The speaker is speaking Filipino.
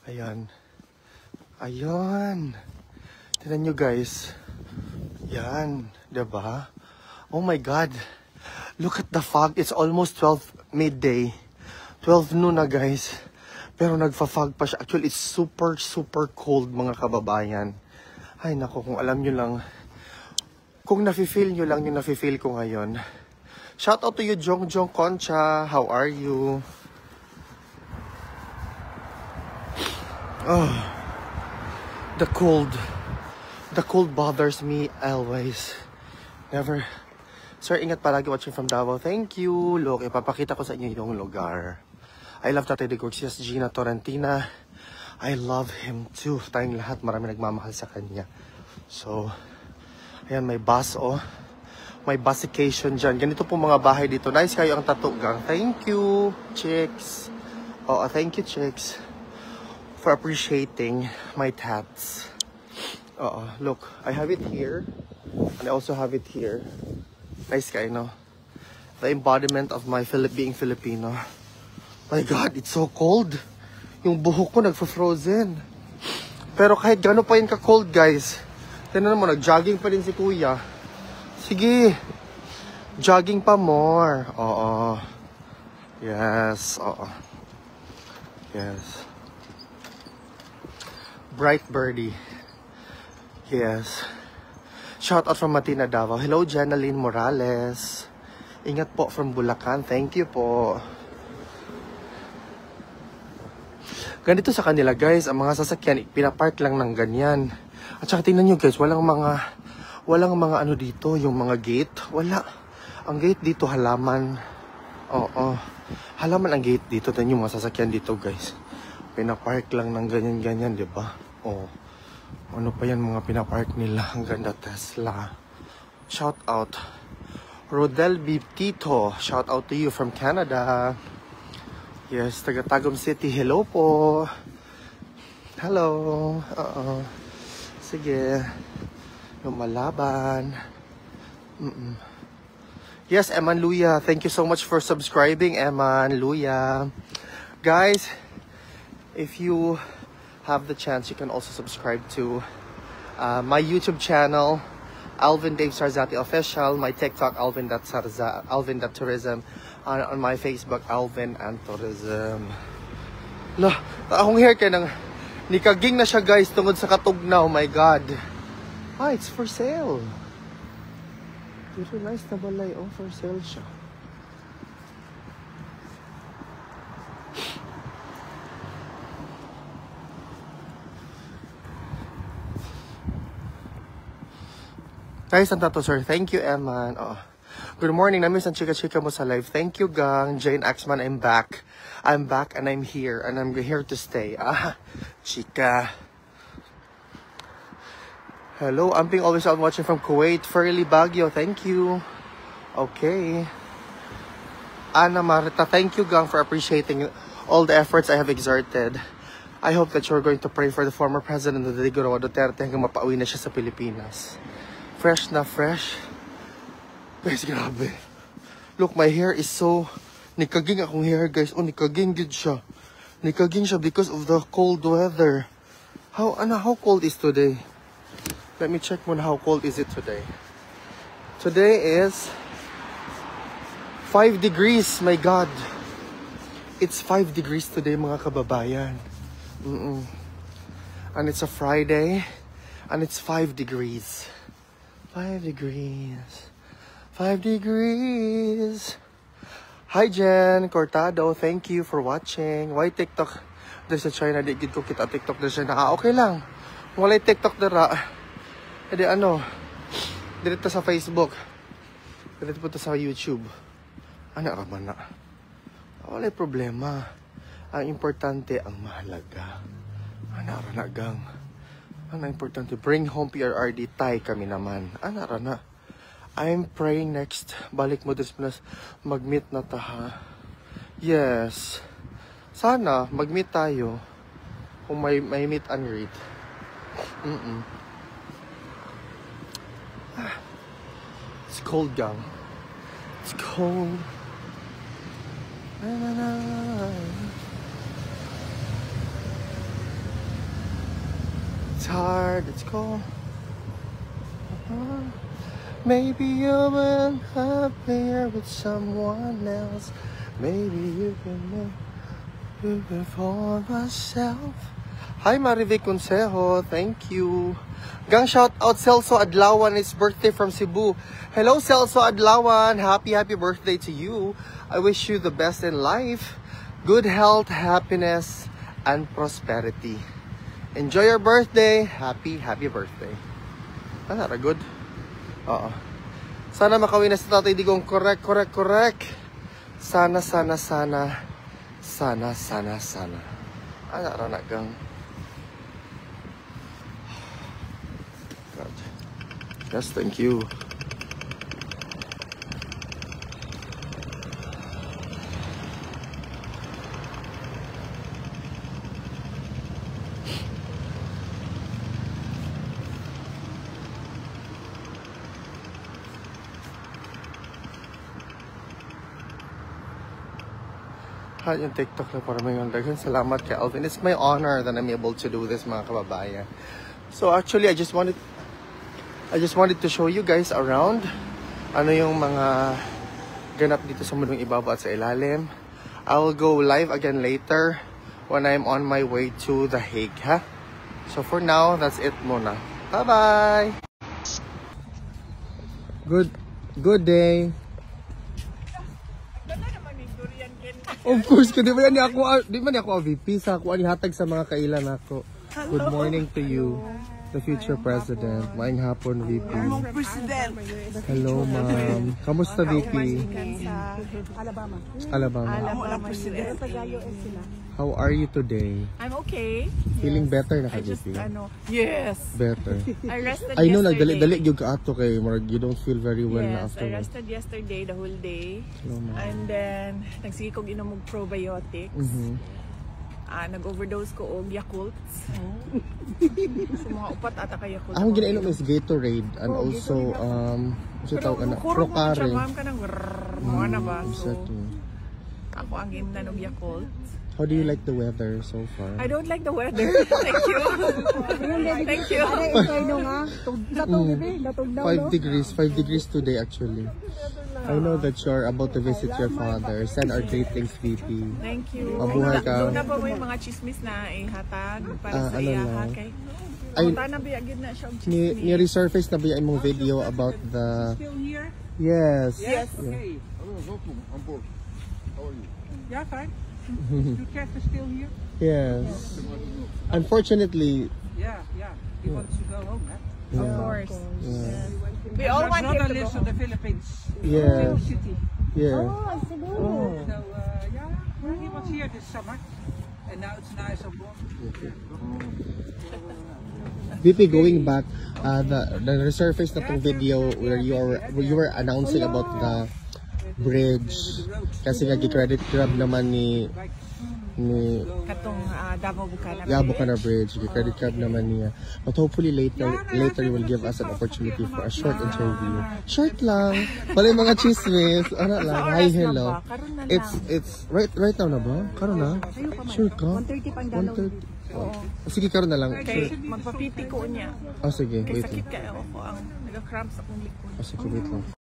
Ayan. Ayan. Tignan nyo guys. Yan. Diba? Oh my God. Look at the fog. It's almost 12 midday. 12 noon na guys. Pero nagfa-fog pa siya. Actually, it's super cold mga kababayan. Ay nako, kung alam nyo lang. Kung nafe-feel nyo lang yung nafe-feel ko ngayon. Shout out to you, Jongjong Concha. How are you? Oh, the cold bothers me always. Never. Sir, ingat palagi watching from Davao. Thank you. Look, ipapakita ko sa inyo yung lugar. I love Tatay de Gorcias, Gina Torrentina. I love him too. Tayong lahat, marami nagmamahal sa kanya. So, ayan, may bus, oh. May busication dyan. Ganito po mga bahay dito. Nice kayo ang tattoo gang. Thank you, chicks. Oh, thank you, chicks, for appreciating my tats. Look, I have it here, and I also have it here. Nice guy, no? The embodiment of my being Filipino. My God, it's so cold. Yung buhok ko nagfa-frozen. Pero kahit gano'n pa yun ka-cold, guys. Tignan mo, nag-jogging pa rin si Kuya. Sige, jogging pa more. Oo. Yes, oo. Yes. Bright birdie. Yes. Shout out from Matina, Davao. Hello, Jenaline Morales. Ingat po from Bulacan. Thank you po. Ganito sa kanila, guys. Ang mga sasakyan, pinapark lang ng ganyan. At saka tingnan nyo, guys, walang mga ano dito, yung mga gate. Wala. Ang gate dito, halaman. Oo. Halaman ang gate dito. Tingnan yung mga sasakyan dito, guys. Pinapark lang ng ganyan-ganyan, di ba? Oh. Ano pa yan mga pinapark nila? Ang ganda, Tesla. Shout out. Rodel B. Tito. Shout out to you from Canada. Yes, taga Tagum City. Hello po. Hello. Sige. Lumalaban. Yes, Eman Luya. Thank you so much for subscribing, Eman Luya. Guys, if you have the chance, you can also subscribe to my YouTube channel, Alvin Dave Sarzati Official, my TikTok, Alvin.tourism, on my Facebook, Alvin and Tourism. Lah, akong hair kaya nang nikaging na siya guys tungod sa katugnaw, my God. Ah, it's for sale. It's a nice na balay, oh, for sale siya. Guys, ang tato, sir. Thank you, Eman. Oh. Good morning. Namiss ang chika-chika mo sa live. Thank you, gang. Jane Axman, I'm back. I'm back and I'm here. And I'm here to stay. Ah, chika. Hello, Amping always out watching from Kuwait. Furley Baguio, thank you. Okay. Ana Marita, thank you, gang, for appreciating all the efforts I have exerted. I hope that you're going to pray for the former president of the Digoroa Duterte hanggang mapauwi na siya sa Pilipinas. Fresh na fresh. Guys, grabe. Look, my hair is so... Nikaging akong hair, guys. Oh, nikaging good siya. Nikaging siya because of the cold weather. How cold is today? Let me check muna how cold is it today. Today is 5 degrees, my God. It's 5 degrees today, mga kababayan. And it's a Friday. And it's 5 degrees. 5 degrees. 5 degrees. Hi, Jen Cortado. Thank you for watching. Why TikTok? There's a China. Di gid ko kita TikTok na siya na. Okay lang. Walay TikTok dara. Edi ano? Dito sa Facebook. Dito po sa YouTube. Ano raman na? Walay problema. Ang importante ang mahalaga. Ano ra na gang? Ang importante, bring home PRRD, Thai kami naman. Ana na. I'm praying next. Balik mo this plus mag-meet na ta ha. Yes. Sana mag-meet tayo. Kung may meet and greet. It's cold, gang. It's cold. hard. Let's go. Maybe you will appear with someone else. Maybe you can do it for myself. Hi Marivic Consejo, thank you. Gang shout out Celso Adlawan, it's birthday from Cebu. Hello Celso Adlawan, happy birthday to you. I wish you the best in life. Good health, happiness, and prosperity. Enjoy your birthday. Happy birthday. Ano, good? Oo. Sana makawin na sa Tatay Digong. Correct. Sana. Ano, ranagang. God. Yes, thank you. Yung TikTok na para may dagan. Salamat kay Alvin. It's my honor that I'm able to do this, mga kababayan. So actually, I just wanted to show you guys around ano yung mga ganap dito sa mundong ibabaw at sa ilalim. I will go live again later when I'm on my way to The Hague, ha? So for now, that's it muna. Bye-bye! Good day! Of course, di ba niya ako VP sa ako hatag sa mga kailan ako. Good morning to you, the future president. Maayong hapon, VP. Hello, ma'am. Kamusta, VP? Alabama. How are you today? I'm okay. Feeling better na ka, VP? Yes. Better. I rested I know, yesterday. nagdali yung kaato kay Marag, you don't feel very well na Yes, after. I rested yesterday, the whole day. Hello, ma'am. And then, nagsige kong inom og probiotics. Nag-overdose ko og Yakults. So, mga upat ata kay Yakult. Ang ginainom is Gatorade and also, Procare. Ma'am ka ng mga na ba? So, Exactly. ako ang inom ng Yakult. How do you like the weather so far? I don't like the weather. Thank you. Thank you. 5 degrees today actually. I know that you're about to visit your father. Send our greetings, VP. Thank you. Mabuhay ka. Doon na pa mo yung mga chismis na ihatag para sa ano iya lang. kay. Ay, Na biyagin na siya og ni-resurface na ba yung mong video about the... Still here? Yes. Yes. Okay. Yeah, fine. Your cat is still here? Yes. Unfortunately, Yeah. He wants to go home, huh? Of course. yeah. We all want him brother to go lives in home. the Philippines. Yes. Cebu City. Yeah. So, he was here this summer. And now it's nice and warm. VP, going back, the resurface na tong video where you were announcing about the bridge kasi nga gi-credit grab naman ni Katong Davao Bucana. Bucana Bridge, gi-credit grab naman niya. But hopefully later you will give us an opportunity for a short interview. Short lang. Wala yung mga chismis. Ano lang. Hi, hello. It's right now na ba? Karon na? Sure ka? 1:30 pang dalaw. 1:30. Oh. Sige, karon na lang. Kay Sure. magpapiti ko niya. Oh, sige. Kay Wait sakit lang. ka ako ang nagka-cramps akong likod. Oh, sige, wait lang.